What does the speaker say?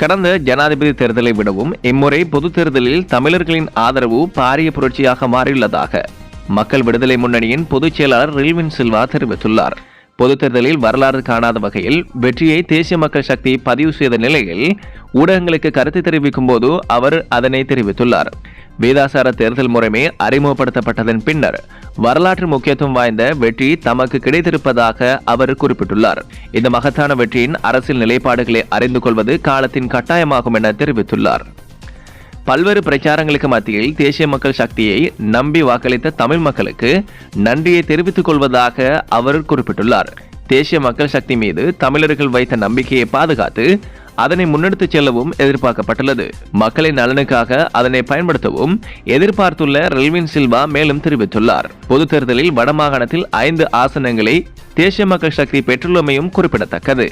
கடந்த ஜனாதிபதி தேர்தலை விடவும் இம்முறை பொதுத் தேர்தலில் தமிழர்களின் ஆதரவு பாரிய புரட்சியாக மாறியுள்ளதாக மக்கள் விடுதலை முன்னணியின் பொதுச் செயலாளர் ரில்வின் சில்வா தெரிவித்துள்ளார். பொதுத் தேர்தலில் வரலாறு காணாத வகையில் வெற்றியை தேசிய மக்கள் சக்தி பதிவு செய்த நிலையில் ஊடகங்களுக்கு கருத்து தெரிவிக்கும் போது அவர் அதனை தெரிவித்துள்ளார். வேதாசார தேர்தல் முறைமை அறிமுகப்படுத்தப்பட்டதன் பின்னர் வரலாற்று முக்கியத்துவம் வாய்ந்த வெற்றி தமக்கு கிடைத்திருப்பதாக அவர் குறிப்பிட்டுள்ளார். இந்த மகத்தான வெற்றியின் அரசியல் நிலைப்பாடுகளை அறிந்து கொள்வது காலத்தின் கட்டாயமாகும் என தெரிவித்துள்ளார். பல்வேறு பிரச்சாரங்களுக்கு மத்தியில் தேசிய மக்கள் சக்தியை நம்பி வாக்களித்த தமிழ் மக்களுக்கு நன்றியை தெரிவித்துக் கொள்வதாக அவர் குறிப்பிட்டுள்ளார். தேசிய மக்கள் சக்தி மீது தமிழர்கள் வைத்த நம்பிக்கையை பாதுகாத்து அதனை முன்னெடுத்துச் செல்லவும் எதிர்பார்க்கப்பட்டுள்ளது. மக்களின் நலனுக்காக அதனை பயன்படுத்தவும் எதிர்பார்த்துள்ள ரில்வின் சில்வா மேலும் தெரிவித்துள்ளார். பொதுத் தேர்தலில் வடமாகாணத்தில் 5 ஆசனங்களை தேசிய மக்கள் சக்தி பெற்றுள்ளமையும் குறிப்பிடத்தக்கது.